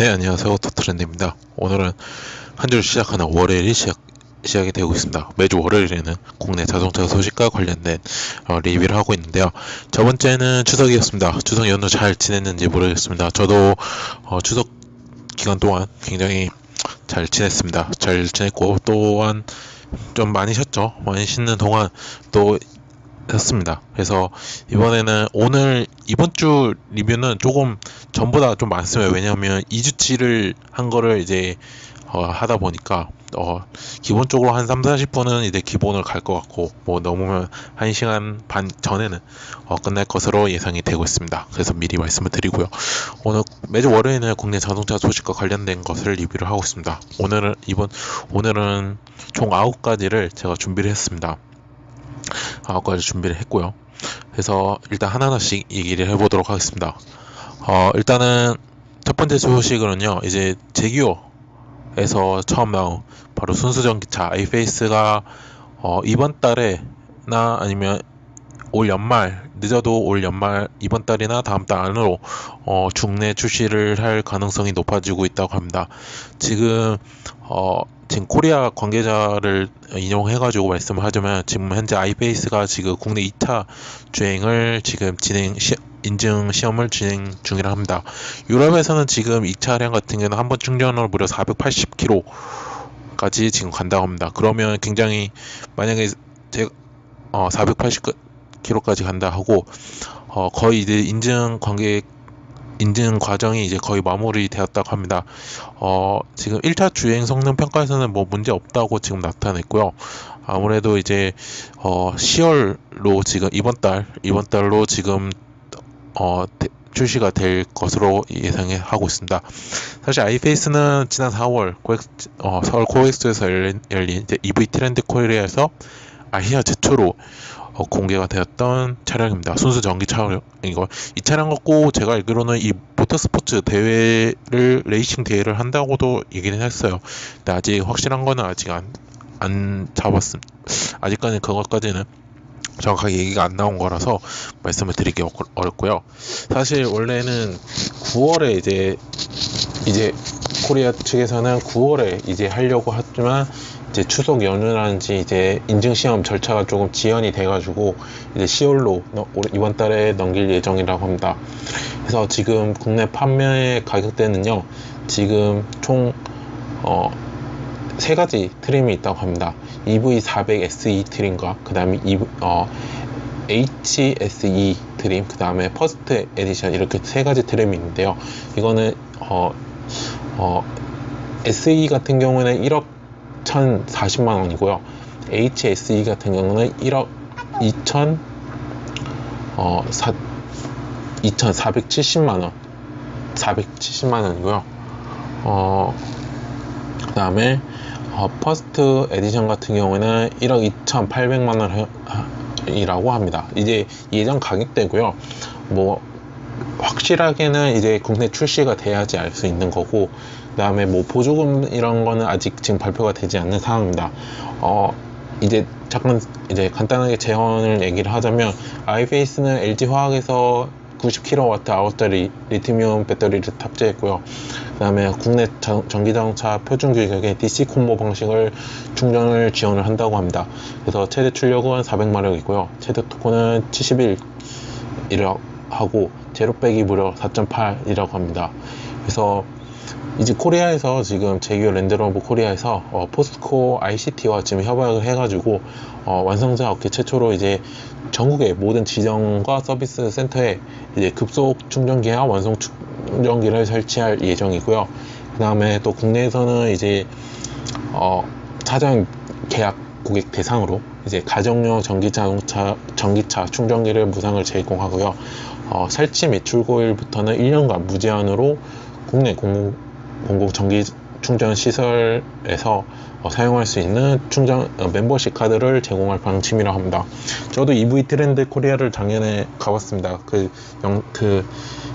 네, 안녕하세요. 오토트렌드입니다. 오늘은 한 주 시작하는 월요일이 시작이 되고 있습니다. 매주 월요일에는 국내 자동차 소식과 관련된 리뷰를 하고 있는데요. 저번 주에는 추석이었습니다. 추석 연휴 잘 지냈는지 모르겠습니다. 저도 추석 기간 동안 굉장히 잘 지냈습니다. 잘 지냈고 또한 좀 많이 쉬었죠. 많이 쉬는 동안 또 했습니다. 그래서 이번 주 리뷰는 조금 전보다 좀 많습니다. 왜냐하면 2주치를 한 거를 이제 하다 보니까 기본적으로 한 3, 40분은 이제 기본을 갈 것 같고, 뭐 넘으면 1시간 반 전에는 끝날 것으로 예상이 되고 있습니다. 그래서 미리 말씀을 드리고요. 매주 월요일에는 국내 자동차 소식과 관련된 것을 리뷰를 하고 있습니다. 오늘은 총 9가지를 제가 준비를 했습니다. 9가지 준비를 했고요. 그래서 일단 하나하나씩 얘기를 해보도록 하겠습니다. 일단은 첫 번째 소식은요, 이제 제규어에서 처음 나온 바로 순수전기차 아이페이스가 이번 달에나 아니면 올 연말, 늦어도 올 연말, 이번 달이나 다음 달 안으로 국내 출시를 할 가능성이 높아지고 있다고 합니다. 지금 코리아 관계자를 인용해가지고 말씀을 하자면, 지금 현재 아이페이스가 지금 국내 2차 주행을 지금 인증 시험을 진행 중이라 합니다. 유럽에서는 지금 이 차량 같은 경우는 한번 충전으로 무려 480km까지 지금 간다고 합니다. 그러면 굉장히, 만약에 480km까지 간다 하고, 거의 이제 인증 과정이 이제 거의 마무리되었다고 합니다. 지금 1차 주행 성능 평가에서는 뭐 문제 없다고 지금 나타냈고요. 아무래도 이제 10월로 지금 이번 달로 지금 출시가 될 것으로 예상하고 있습니다. 사실 아이페이스는 지난 4월 서울 코엑스에서 열린 이제 EV 트렌드 코리아에서 아시아 최초로 공개가 되었던 차량입니다. 순수 전기 차량이고, 이 차량 갖고 제가 알기로는 이 모터스포츠 레이싱 대회를 한다고도 얘기는 했어요. 근데 아직 확실한 거는 아직 안 잡았습니다. 아직까지는 그것까지는 정확하게 얘기가 안 나온 거라서 말씀을 드리기 어렵고요. 사실 원래는 9월에 이제 코리아 측에서는 9월에 이제 하려고 했지만, 이제 추석 연휴라든지 이제 인증 시험 절차가 조금 지연이 돼가지고 이제 10월로 이번 달에 넘길 예정이라고 합니다. 그래서 지금 국내 판매 가격대는요, 지금 총 3가지 트림이 있다고 합니다. EV400SE 트림과 그 다음에 HSE 트림, 그 다음에 퍼스트 에디션, 이렇게 3가지 트림이 있는데요. 이거는 SE 같은 경우는 1억 1,040만 원이고요. HSE 같은 경우는 1억 2,470만 원, 470만 원이고요. 그 다음에 퍼스트 에디션 같은 경우는 1억 2,800만 원이라고 합니다. 이제 예전 가격대고요. 뭐 확실하게는 이제 국내 출시가 돼야지 알 수 있는 거고, 그 다음에 뭐 보조금 이런 거는 아직 지금 발표가 되지 않는 상황입니다. 이제 간단하게 재원을 얘기를 하자면, 아이페이스는 LG 화학에서 90kWh짜리 리튬이온 배터리를 탑재했고요. 그 다음에 국내 전기자동차 표준 규격의 DC 콤보 방식을 충전을 지원을 한다고 합니다. 그래서 최대 출력은 400마력이고요. 최대 토크는 71이라고 하고, 제로백이 무려 4.8이라고 합니다. 그래서 이제 코리아에서 지금 제규어 랜드로버 코리아에서 포스코 ICT와 지금 협약을 해가지고 완성차 업계 최초로 이제 전국의 모든 지점과 서비스 센터에 이제 급속 충전기와 완성 충전기를 설치할 예정이고요. 그 다음에 또 국내에서는 이제 사전 계약 고객 대상으로 이제 가정용 전기차 충전기를 무상을 제공하고요. 설치 및 출고일부터는 1년간 무제한으로 국내 공공 전기 충전 시설에서 사용할 수 있는 멤버십 카드를 제공할 방침이라고 합니다. 저도 EV 트렌드 코리아를 작년에 가봤습니다. 그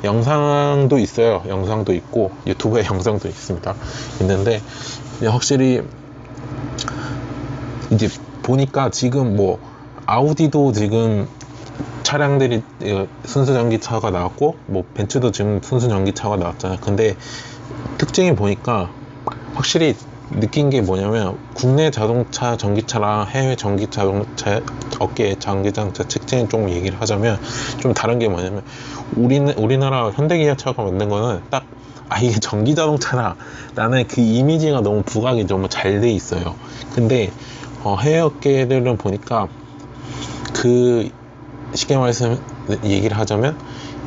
영상도 있어요. 영상도 있고 유튜브에 영상도 있는데 확실히 이제 보니까 지금 뭐 아우디도 지금 차량들이 순수 전기차가 나왔고, 뭐 벤츠도 지금 순수 전기차가 나왔잖아요. 근데 특징이 보니까 확실히 느낀 게 뭐냐면 국내 자동차 전기차랑 해외 전기 자동차 업계의 전기 자동차 특징을 좀 얘기를 하자면 좀 다른 게 뭐냐면 우리나라 현대기아차가 만든 거는 딱 이게 전기 자동차라 라는 그 이미지가 너무 부각이 너무 잘 돼 있어요. 근데 해외 업계들은 보니까 그 쉽게 말해서 얘기를 하자면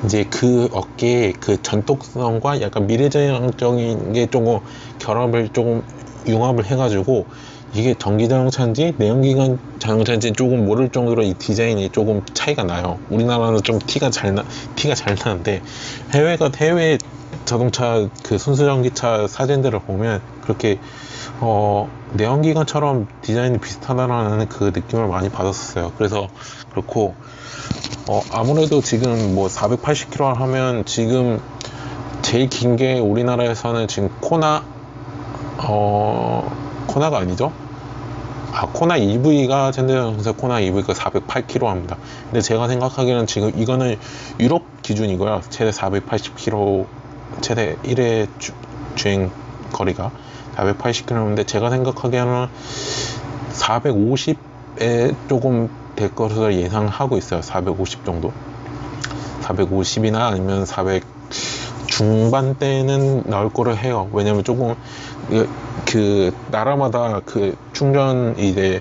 이제 그 업계의 그 전통성과 약간 미래지향적인 게 조금 결합을 조금 융합을 해가지고 이게 전기자동차인지 내연기관 자동차인지 조금 모를 정도로 이 디자인이 조금 차이가 나요. 우리나라는 좀 티가 잘 나는데 해외 자동차 그 순수전기차 사진들을 보면 그렇게 내연기관처럼 디자인이 비슷하다라는 그 느낌을 많이 받았었어요. 그래서 그렇고 아무래도 지금 뭐 480km 하면 지금 제일 긴 게 우리나라에서는 지금 코나가 아니죠? 코나 EV가 현대자동차 코나 EV가 408km 합니다. 근데 제가 생각하기에는 지금 이거는 유럽 기준이고요. 최대 480km, 최대 1회 주행 거리가 480km인데 제가 생각하기에는 450에 조금 될 것으로 예상하고 있어요. 450 정도. 450이나 아니면 400 중반대는 나올 거를 해요. 왜냐면 조금 그 나라마다 그 충전 이제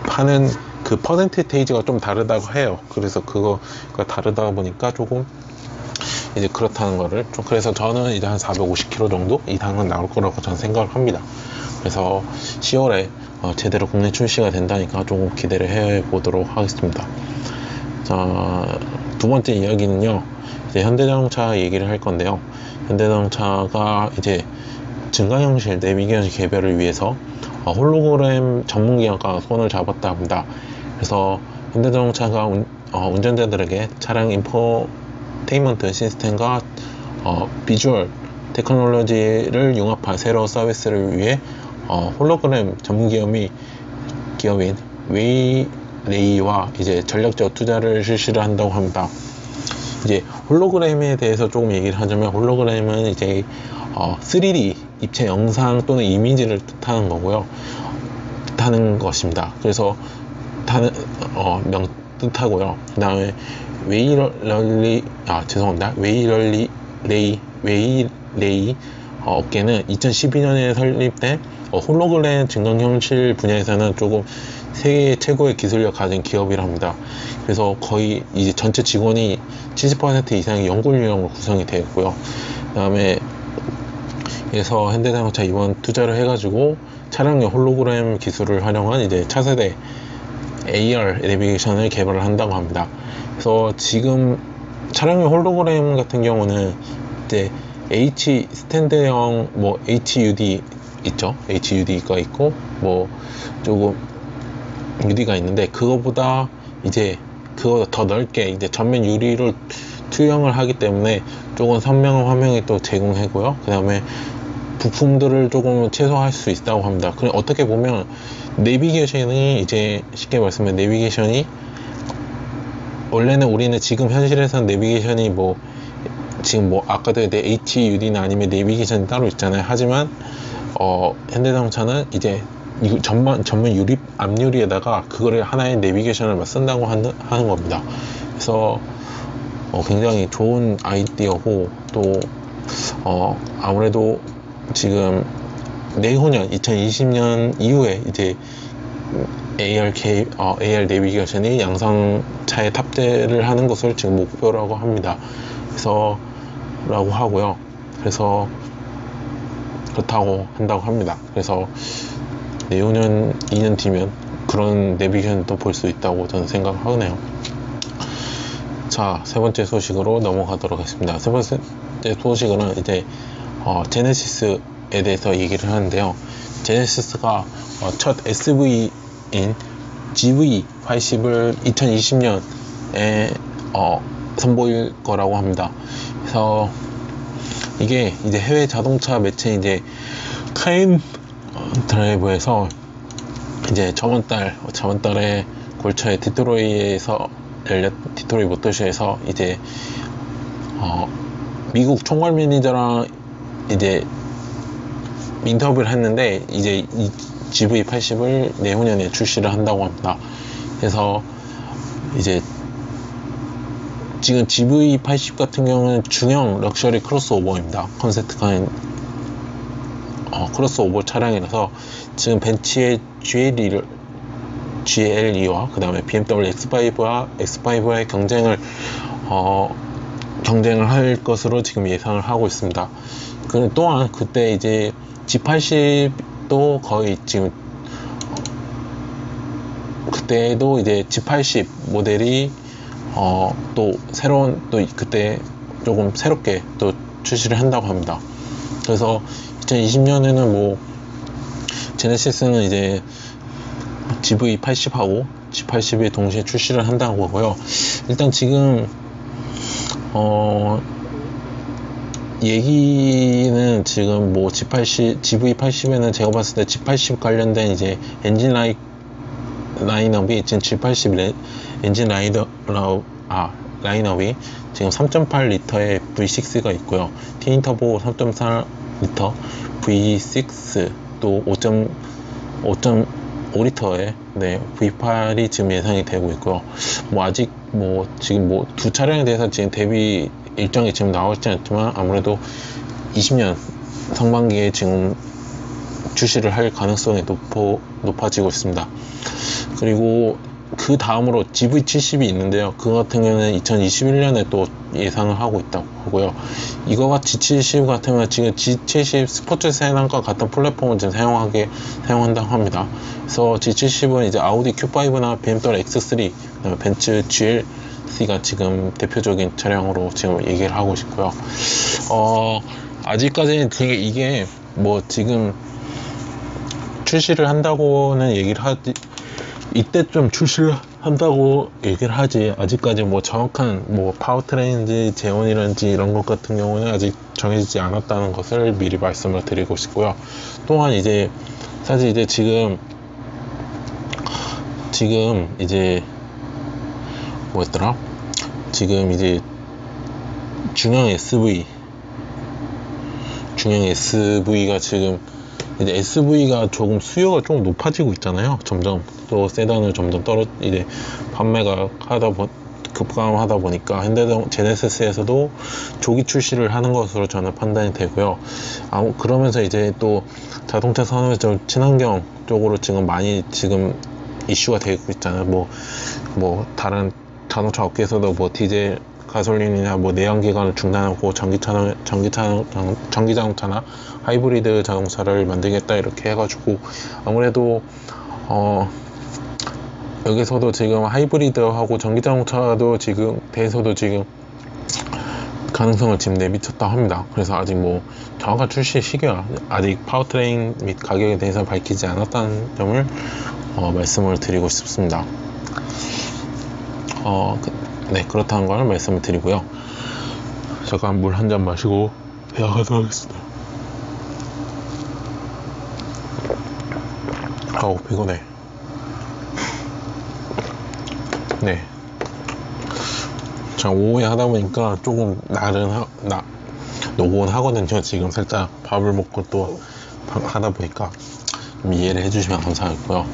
하는 그 퍼센테이지가 좀 다르다고 해요. 그래서 그거가 다르다 보니까 조금 이제 그렇다는 거를 좀, 그래서 저는 이제 한 450km 정도 이상은 나올 거라고 저는 생각을 합니다. 그래서 10월에 제대로 국내 출시가 된다니까 조금 기대를 해 보도록 하겠습니다. 자, 두 번째 이야기는요, 이제 현대자동차 얘기를 할 건데요. 현대자동차가 이제 증강현실 내비게이션 개별을 위해서 홀로그램 전문기업과 손을 잡았다 합니다. 그래서 현대자동차가 운전자들에게 차량 인포테인먼트 시스템과 비주얼 테크놀로지를 융합한 새로운 서비스를 위해 홀로그램 전문기업인 웨이레이와 이제 전략적 투자를 실시를 한다고 합니다. 이제 홀로그램에 대해서 조금 얘기를 하자면, 홀로그램은 이제 3D 입체 영상 또는 이미지를 뜻하는 거고요. 뜻하는 것입니다. 그래서 뜻하고요. 그 다음에 웨이레이 업계는 2012년에 설립된 홀로그램 증강현실 분야에서는 조금 세계 최고의 기술력 가진 기업이랍니다. 그래서 거의 이제 전체 직원이 70% 이상이 영국 유형으로 구성이 되어 있고요. 그 다음에 그래서 현대자동차 이번 투자를 해가지고 차량용 홀로그램 기술을 활용한 이제 차세대 AR 내비게이션을 개발을 한다고 합니다. 그래서 지금 차량용 홀로그램 같은 경우는 이제 H 스탠드형 뭐 HUD 있죠. HUD가 있고 뭐 조금 UD가 있는데, 그거보다 더 넓게 이제 전면 유리를 투영을 하기 때문에 조금 선명한 화면이 또 제공하고요. 그 다음에 부품들을 조금 최소화할 수 있다고 합니다. 그럼 어떻게 보면 내비게이션이 이제 쉽게 말씀하면 내비게이션이 원래는 우리는 지금 현실에서는 내비게이션이 뭐 지금 뭐 아까도 HUD나 아니면 내비게이션이 따로 있잖아요. 하지만 현대자동차는 이제 전면 유리 앞유리에다가 그거를 하나의 내비게이션을 쓴다고 하는 겁니다. 그래서 굉장히 좋은 아이디어고, 또 아무래도 지금 내후년 2020년 이후에 이제 AR 내비게이션이 양산차에 탑재를 하는 것을 지금 목표라고 합니다. 그래서 라고 하고요. 그래서 그렇다고 한다고 합니다. 그래서 내후년 2년 뒤면 그런 내비게이션도 볼 수 있다고 저는 생각하네요. 자, 세 번째 소식으로 넘어가도록 하겠습니다. 세 번째 소식은 이제 제네시스에 대해서 얘기를 하는데요. 제네시스가 첫 SV인 GV80을 2020년에 선보일 거라고 합니다. 그래서 이게 이제 해외 자동차 매체 이제 카인 드라이브에서 이제 저번 달에 골차의 디트로이 모터쇼에서 이제 미국 총괄 매니저랑 이제 인터뷰를 했는데 이제 이 GV80을 내후년에 출시를 한다고 합니다. 그래서 이제 지금 GV80 같은 경우는 중형 럭셔리 크로스오버입니다. 컨셉트카인 크로스오버 차량이라서 지금 벤츠의 GLE와 그 다음에 BMW X5와 X5와의 경쟁을 할 것으로 지금 예상을 하고 있습니다. 또한 그때 이제 G80도 거의 지금 그때도 이제 G80 모델이 또 새로운 또 그때 조금 새롭게 또 출시를 한다고 합니다. 그래서 2020년에는 뭐 제네시스는 이제 GV80하고 G80이 동시에 출시를 한다고 하고요. 일단 지금 얘기는 지금 뭐 GV80에는 제가 봤을 때 G80 관련된 이제 엔진 라인업이 지금 G80 엔진 라인업이 지금 3.8L의 V6가 있고요. 트윈터보 3.4L V6 또 5.5L의 V8이 지금 예상이 되고 있고요. 뭐 아직 뭐 지금 뭐 두 차량에 대해서 지금 대비 일정이 지금 나오지 않지만 아무래도 20년 상반기에 지금 출시를 할 가능성이 높아지고 있습니다. 그리고 그 다음으로 GV70이 있는데요. 그 같은 경우는 2021년에 또 예상을 하고 있다고 하고요. 이거가 G70 같은 경우는 지금 G70 스포츠 세단과 같은 플랫폼을 지금 사용한다고 합니다. 그래서 G70은 이제 아우디 Q5나 BMW X3, 벤츠 GLC가 지금 대표적인 차량으로 지금 얘기를 하고 싶고요. 아직까지는 되게 이게 뭐 지금 출시를 한다고는 얘기를 하지, 이때쯤 출시를 한다고 얘기를 하지, 아직까지 뭐 정확한 뭐 파워트레인인지 제온이란지 이런 것 같은 경우는 아직 정해지지 않았다는 것을 미리 말씀을 드리고 싶고요. 또한 이제 사실 이제 지금 이제 뭐였더라? 지금 이제 중형 SUV가 지금 이제 SUV가 조금 수요가 좀 높아지고 있잖아요. 점점 또 세단을 점점 이제 판매가 급감하다 보니까 제네시스에서도 조기 출시를 하는 것으로 저는 판단이 되고요. 그러면서 이제 또 자동차 산업에 좀 친환경 쪽으로 지금 많이 지금 이슈가 되고 있잖아요. 뭐 다른 자동차 업계에서도 뭐 디젤 가솔린이나 뭐 내연기관을 중단하고 전기자동차나 하이브리드 자동차를 만들겠다 이렇게 해가지고 아무래도 여기서도 지금 하이브리드하고 전기자동차도 지금 대해서도 지금 가능성을 지금 내비쳤다 합니다. 그래서 아직 뭐 정확한 출시 시기와 아직 파워트레인 및 가격에 대해서 밝히지 않았다는 점을 말씀을 드리고 싶습니다. 그렇다는 걸 말씀을 드리고요. 잠깐 물 한 잔 마시고 대화하도록 하겠습니다. 피곤해. 자, 오후에 하다 보니까 조금 노곤하거든요. 지금 살짝 밥을 먹고 또 하다 보니까 좀 이해를 해주시면 감사하겠고요.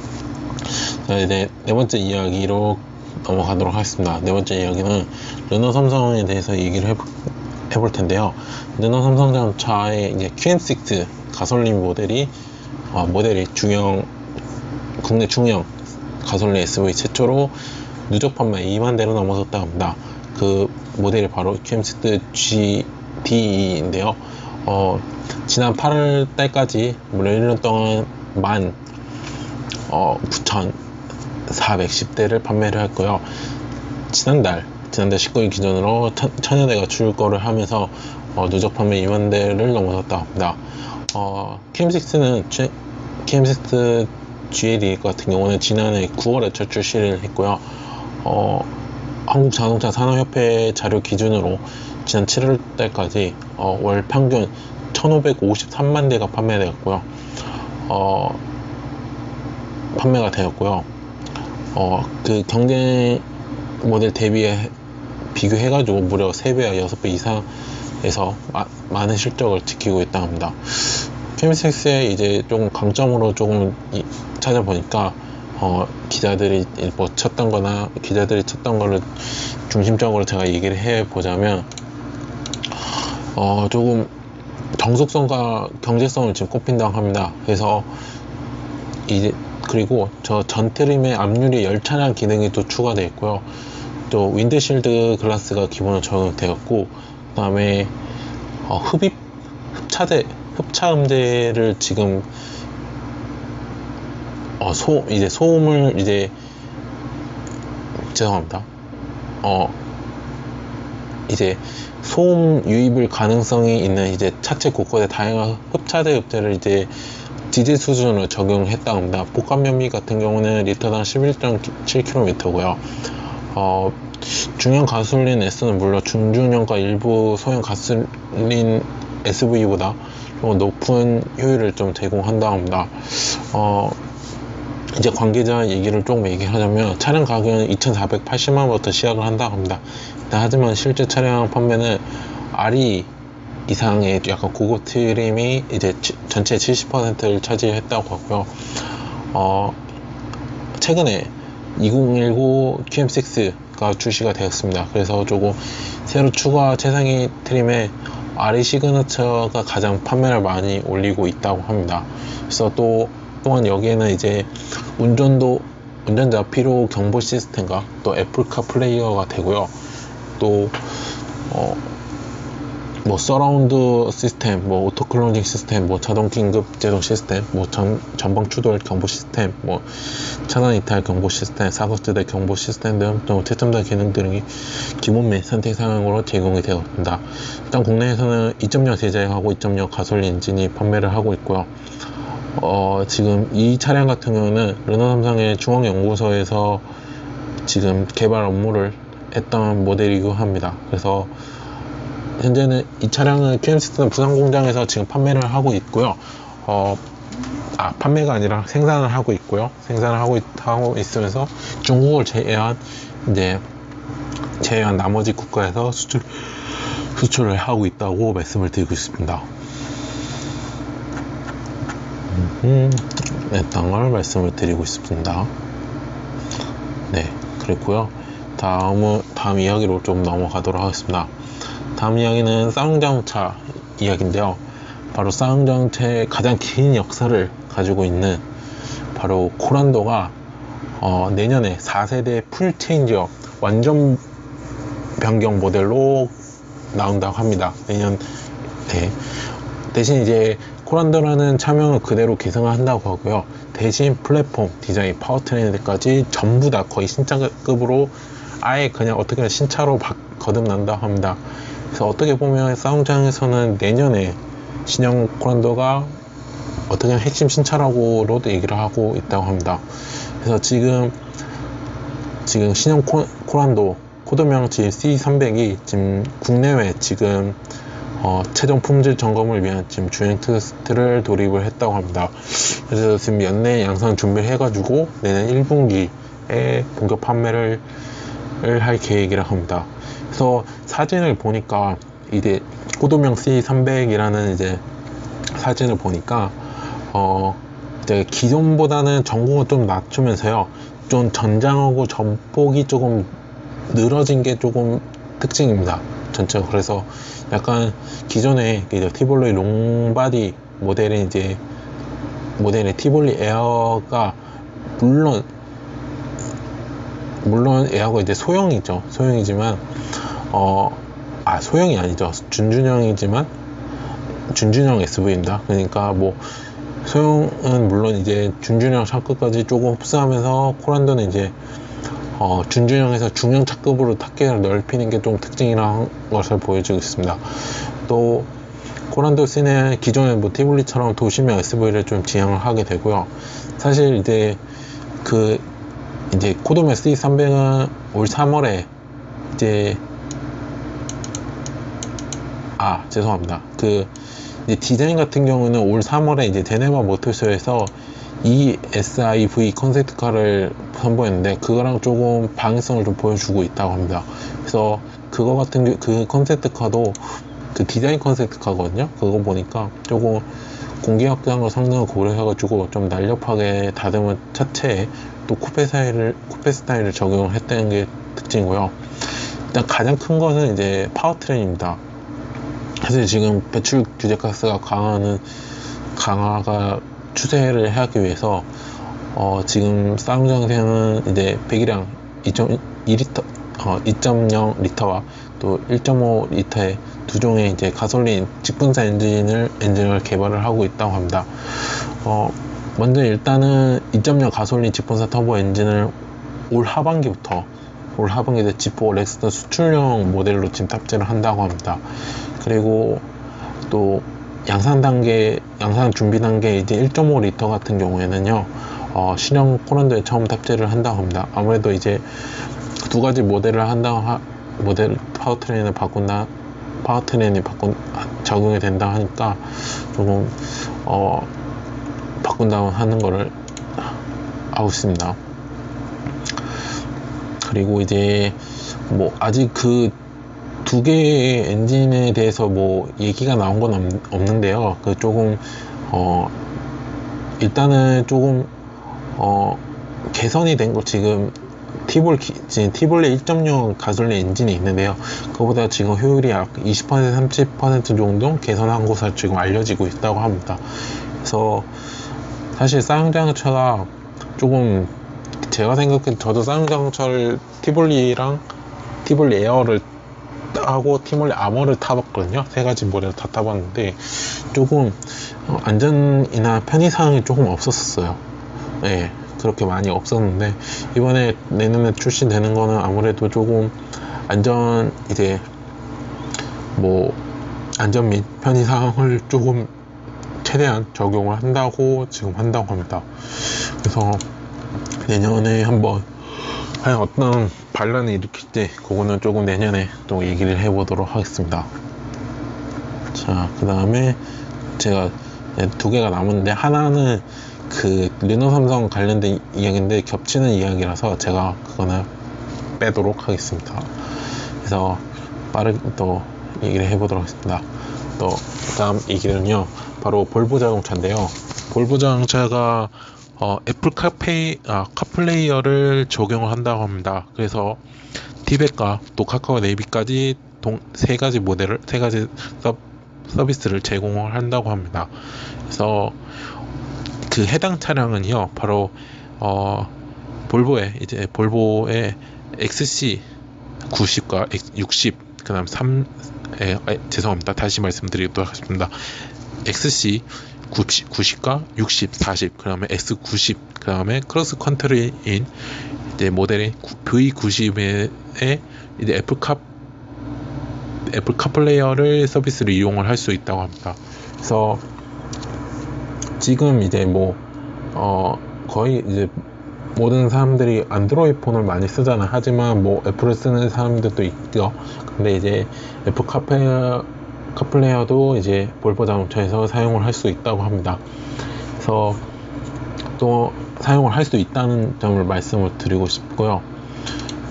자, 이제 네 번째 이야기로 넘어가도록 하겠습니다. 네 번째 이야기는 르노 삼성에 대해서 얘기를 해볼 텐데요. 르노 삼성 자동차의 이제 QM6 가솔린 모델이 국내 중형 가솔린 SUV 최초로 누적 판매 2만 대로 넘어섰다고 합니다. 그 모델이 바로 QM6 GTE인데요. 지난 8월 달까지 무려 1년 동안 19,410대를 판매를 했고요. 지난달 19일 기준으로 1000여 대가 출고를 하면서 누적 판매 2만 대를 넘어섰다고 합니다. QM6 GLE 같은 경우는 지난해 9월에 첫 출시를 했고요. 한국자동차 산업협회 자료 기준으로 지난 7월 달까지 월 평균 1553만 대가 판매가 되었고요. 그 경쟁 모델 대비해 비교해가지고 무려 3배와 6배 이상 많은 실적을 지키고 있다고 합니다. QM6의 이제 조금 강점으로 조금 찾아보니까 기자들이 뭐 쳤던 거나 기자들이 쳤던 거를 중심적으로 제가 얘기를 해 보자면 조금 정속성과 경제성을 지금 꼽힌다고 합니다. 그래서 이제 그리고 저 전트림의 앞유리 열차량 기능이 또 추가되어 있고요. 또 윈드실드 글라스가 기본으로 적용되었고, 그 다음에 흡차 음제를 지금 이제 소음을 이제 죄송합니다. 이제 소음 유입을 가능성이 있는 이제 차체 곳곳에 다양한 흡차대 흡제를 이제 디젤 수준으로 적용했다고 합니다. 복합 연비 같은 경우는 리터당 11.7km고요. 중형 가솔린 S는 물론 중준형과 일부 소형 가솔린 SV보다 높은 효율을 좀 제공한다고 합니다. 이제 관계자 얘기를 조금 얘기하자면 차량 가격은 2,480만원부터 시작을 한다고 합니다. 하지만 실제 차량 판매는 RE 이상의 약간 고급 트림이 이제 전체 70%를 차지했다고 하고요. 최근에 2019 QM6가 출시가 되었습니다. 그래서 조금 새로 추가 최상위 트림의 RE 시그너처가 가장 판매를 많이 올리고 있다고 합니다. 그래서 또한 여기에는 이제 운전자 피로 경보 시스템과 또 애플카 플레이어가 되고요. 또 뭐 서라운드 시스템, 뭐 오토 클로징 시스템, 뭐 자동 긴급 제동 시스템, 뭐 전방 추돌 경보 시스템, 뭐 차단 이탈 경보 시스템, 사고지대 경보 시스템 등 또 최첨단 기능 등이 기본 및 선택 사항으로 제공이 되었습니다. 일단 국내에서는 2.0 제작하고 2.0 가솔린 엔진이 판매를 하고 있고요. 지금 이 차량 같은 경우는 르노삼성의 중앙연구소에서 지금 개발 업무를 했던 모델이기도 합니다. 그래서 현재는 이 차량은 QM6는 부산 공장에서 지금 판매를 하고 있고요. 판매가 아니라 생산을 하고 있고요. 생산을 하고 있으면서 중국을 제외한 나머지 국가에서 수출을 하고 있다고 말씀을 드리고 있습니다. 했던 걸 말씀을 드리고 있습니다. 네, 그랬고요. 다음 이야기로 좀 넘어가도록 하겠습니다. 다음 이야기는 쌍용자동차 이야기인데요. 바로 쌍용자동차의 가장 긴 역사를 가지고 있는 바로 코란도가 내년에 4세대 풀 체인지업 완전 변경 모델로 나온다고 합니다. 내년. 네. 대신 이제 코란도라는 차명을 그대로 개성을 한다고 하고요. 대신 플랫폼, 디자인, 파워트레인까지 전부 다 거의 신차급으로 아예 그냥 어떻게 신차로 거듭난다고 합니다. 그래서 어떻게 보면 쌍용장에서는 내년에 신형 코란도가 어떻게 보면 핵심 신차라고도 얘기를 하고 있다고 합니다. 그래서 지금 신형 코란도 코드명 지금 C300이 지금 국내외 지금 최종 품질 점검을 위한 지금 주행 테스트를 돌입을 했다고 합니다. 그래서 지금 연내 양산 준비를 해가지고 내년 1분기에 본격 판매를 할 계획이라 합니다. 그래서 사진을 보니까 이제 코드명 C300이라는 이제 사진을 보니까 이제 기존보다는 전공을 좀 낮추면서요, 좀 전장하고 전폭이 조금 늘어진 게 조금 특징입니다. 전체적으로. 그래서 약간 기존에 티볼리 롱바디 모델의 티볼리 에어가 물론 에어가 이제 소형이지만 소형이 아니죠. 준준형 SV입니다. 그러니까 뭐 소형은 물론 이제 준준형 차급까지 조금 흡수하면서 코란도는 이제 준준형에서 중형 차급으로 탑계를 넓히는 게 좀 특징이라는 것을 보여주고 있습니다. 또 코란도 C는 기존의 뭐 티볼리처럼 도심형 SV를 좀 지향을 하게 되고요. 사실 이제 코드명 C300은 올 3월에 죄송합니다. 이제 디자인 같은 경우는 올 3월에 이제 제네바 모터쇼에서 ESIV 컨셉트카를 선보였는데 그거랑 조금 방향성을 좀 보여주고 있다고 합니다. 그래서 그 컨셉트카도 그 디자인 컨셉카거든요. 그거 보니까 조금 공기 확장과 성능을 고려해가지고 좀 날렵하게 다듬은 차체에 또 쿠페 스타일을 적용을 했다는 게 특징이고요. 일단 가장 큰 거는 이제 파워트레인입니다. 사실 지금 배출 규제 가스가 강화가 추세를 하기 위해서 지금 쌍용장에서는 이제 배기량 2.2리터, 2.0리터와 또 1.5리터의 두 종의 이제 가솔린 직분사 엔진을 개발을 하고 있다고 합니다. 먼저 일단은 2.0 가솔린 직분사 터보 엔진을 올 하반기에 G4 렉스턴 수출용 모델로 지금 탑재를 한다고 합니다. 그리고 또 양산 준비 단계 이제 1.5리터 같은 경우에는요, 신형 포란도에 처음 탑재를 한다고 합니다. 아무래도 이제 두 가지 모델을 모델 파워트레인이 적용이 된다 하니까 조금 바꾼다고 하는 거를 하고 있습니다. 그리고 이제 뭐 아직 그 두 개의 엔진에 대해서 뭐 얘기가 나온 건 없는데요. 그 조금 일단은 조금 개선이 된 거 지금 티볼레 1.0 가솔린 엔진이 있는데요. 그거보다 지금 효율이 약 20% 30% 정도 개선한 것으로 지금 알려지고 있다고 합니다. 그래서 사실 쌍용자동차가 조금 제가 저도 쌍용자동차를 티볼리 에어를 하고 티볼리 아머를 타봤거든요. 세 가지 모델을 다 타봤는데 조금 안전이나 편의사항이 조금 없었어요. 네, 그렇게 많이 없었는데 이번에 내년에 출시되는 거는 아무래도 조금 안전 및 편의사항을 조금 최대한 적용을 한다고 합니다. 그래서 내년에 한번 어떤 반란을 일으킬 때 그거는 조금 내년에 또 얘기를 해보도록 하겠습니다. 자, 그 다음에 제가 두 개가 남았는데 하나는 그 르노 삼성 관련된 이야기인데 겹치는 이야기라서 제가 그거는 빼도록 하겠습니다. 그래서 빠르게 또 얘기를 해보도록 하겠습니다. 또 다음 얘기는요, 바로 볼보 자동차인데요. 볼보 자동차가 애플 카플레이어를 적용을 한다고 합니다. 그래서 티백과 또 카카오 네이비까지 세 가지 서비스를 제공을 한다고 합니다. 그래서 그 해당 차량은요, 바로 볼보의 XC 90과 60, 그다음 죄송합니다. 다시 말씀드리도록 하겠습니다. XC 90과 60, 40, 그 다음에 S90, 그 다음에 크로스 컨트리인 이제 모델의 V90의 이제 애플 카플레이어를 서비스를 이용을 할 수 있다고 합니다. 그래서 지금 이제 거의 이제 모든 사람들이 안드로이드 폰을 많이 쓰잖아. 하지만 애플을 쓰는 사람들도 있죠. 근데 이제 애플 카플레이어도 이제 볼보 자동차에서 사용을 할 수 있다고 합니다. 그래서 또 사용을 할 수 있다는 점을 말씀을 드리고 싶고요.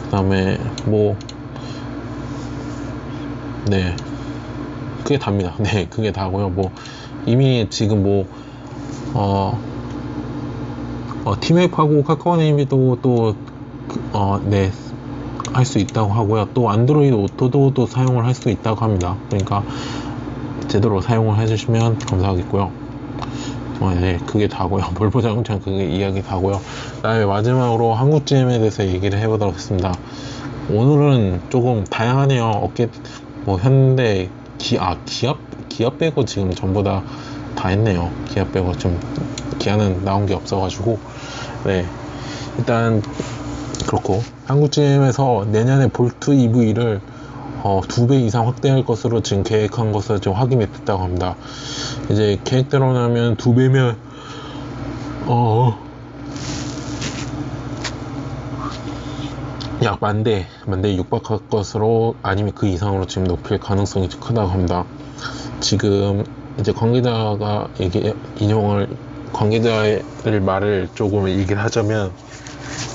그 다음에 네, 그게 답니다. 네, 그게 다고요. 이미 지금 티맵하고 카카오 네이비도 네, 할 수 있다고 하고요. 또 안드로이드 오토도 또 사용을 할 수 있다고 합니다. 그러니까 제대로 사용을 해주시면 감사하겠고요. 네, 그게 다고요. 볼보 자동차는 그게 이야기 다고요. 그다음에 마지막으로 한국 GM에 대해서 얘기를 해보도록 하겠습니다. 오늘은 조금 다양하네요. 현대, 기아 빼고 지금 전부 다 했네요. 기아 빼고 기아는 나온 게 없어가지고. 네, 일단 그렇고 한국 GM에서 내년에 볼트 EV를 2배 이상 확대할 것으로 지금 계획한 것을 지금 확인이 됐다고 합니다. 이제 계획대로라면 2배면 약 10,000대 육박할 것으로, 아니면 그 이상으로 지금 높일 가능성이 크다고 합니다. 지금 이제 관계자의 말을 조금 얘기를 하자면,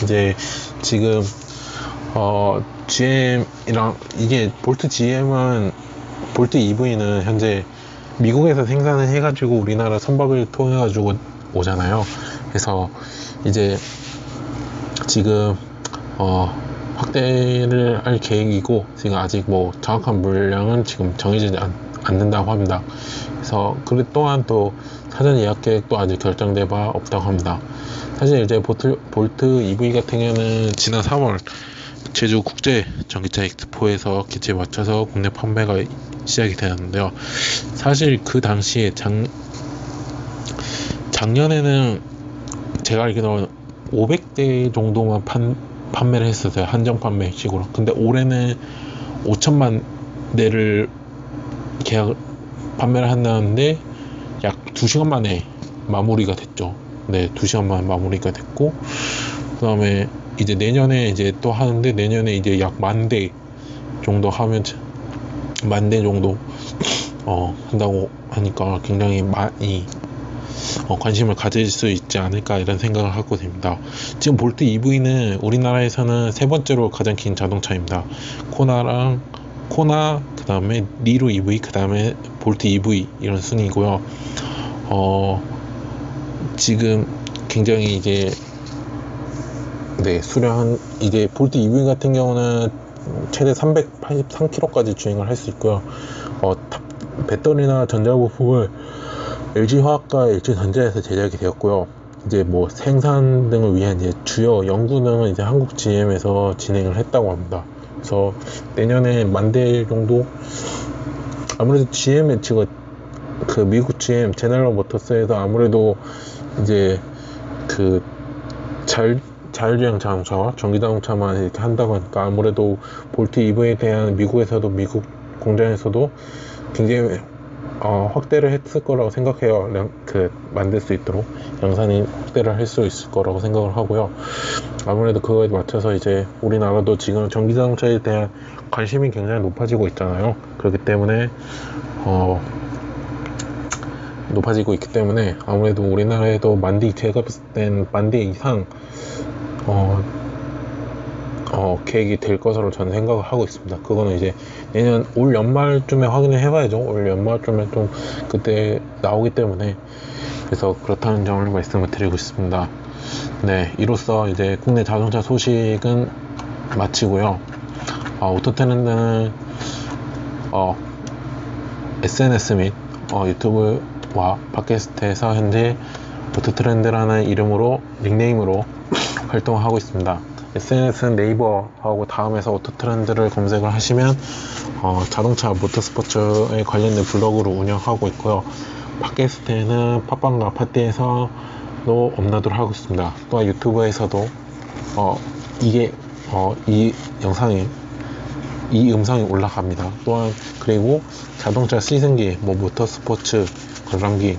이제 지금 GM이랑 이게 볼트 GM은 볼트 EV는 현재 미국에서 생산을 해가지고 우리나라 선박을 통해 가지고 오잖아요. 그래서 이제 지금 확대를 할 계획이고, 지금 아직 뭐 정확한 물량은 지금 정해지지 않는다고 합니다. 그래서 그 또한 또 사전 예약 계획도 아직 결정된 바 없다고 합니다. 사실 이제 볼트 EV 같은 경우는 지난 3월 제주 국제 전기차 엑스포에서 기체에 맞춰서 국내 판매가 시작이 되었는데요. 사실 그 당시에 작년에는 제가 알기로는 500대 정도만 판매를 했었어요. 한정 판매식으로. 근데 올해는 5천만 대를 판매를 한다는데 약 2시간 만에 마무리가 됐죠. 네, 2시간 만에 마무리가 됐고, 그 다음에 이제 내년에 이제 또 하는데, 내년에 이제 약 10,000대 정도 하면, 10,000대 정도 한다고 하니까 굉장히 많이 관심을 가질 수 있지 않을까 이런 생각을 하고 됩니다. 지금 볼트 EV는 우리나라에서는 세 번째로 가장 긴 자동차입니다. 코나, 그 다음에 니로 EV, 그 다음에 볼트 EV 이런 순이고요. 지금 굉장히 이제 수량한 이제 볼트 EV 같은 경우는 최대 383km까지 주행을 할 수 있고요. 배터리나 전자부품을 LG화학과 LG전자에서 제작이 되었고요. 이제 뭐 생산 등을 위한 이제 주요 연구 등은 이제 한국 GM에서 진행을 했다고 합니다. 그래서 내년에 10,000대 정도, 아무래도 GM의 그 미국 GM 제너럴 모터스에서 아무래도 이제 그 자율주행 자동차와 전기 자동차만 이렇게 한다고 하니까 아무래도 볼트 EV에 대한 미국에서도, 미국 공장에서도 굉장히 확대를 했을 거라고 생각해요. 만들 수 있도록 양산이 확대를 할 수 있을 거라고 생각을 하고요. 아무래도 그거에 맞춰서 이제 우리나라도 지금 전기 자동차에 대한 관심이 굉장히 높아지고 있잖아요. 그렇기 때문에 높아지고 있기 때문에 아무래도 우리나라에도 제가 봤을 땐 10,000대 이상 계획이 될 것으로 저는 생각을 하고 있습니다. 그거는 이제 내년 올 연말쯤에 확인을 해봐야죠. 올 연말쯤에 좀 그때 나오기 때문에, 그래서 그렇다는 점을 말씀을 드리고 싶습니다. 네, 이로써 이제 국내 자동차 소식은 마치고요. 오토트렌드는 SNS 및 유튜브와 팟캐스트에서 현재 오토트렌드라는 닉네임으로 활동하고 있습니다. SNS는 네이버하고 다음에서 오토트렌드를 검색을 하시면 자동차 모터스포츠에 관련된 블로그를 운영하고 있고요. 팟캐스트에는 팟빵과 파티에서도 업로드를 하고 있습니다. 또한 유튜브에서도 이 음성이 올라갑니다. 또한 그리고 자동차 시승기, 모터스포츠 관람기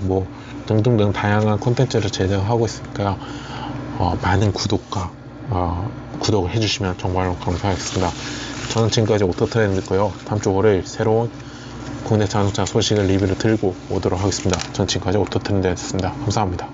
등등등 다양한 콘텐츠를 제작하고 있으니까 많은 구독을 해주시면 정말로 감사하겠습니다. 저는 지금까지 오토트렌드고요. 다음 주 월요일 새로운 국내 자동차 소식을 리뷰를 들고 오도록 하겠습니다. 저는 지금까지 오토트렌드였습니다. 감사합니다.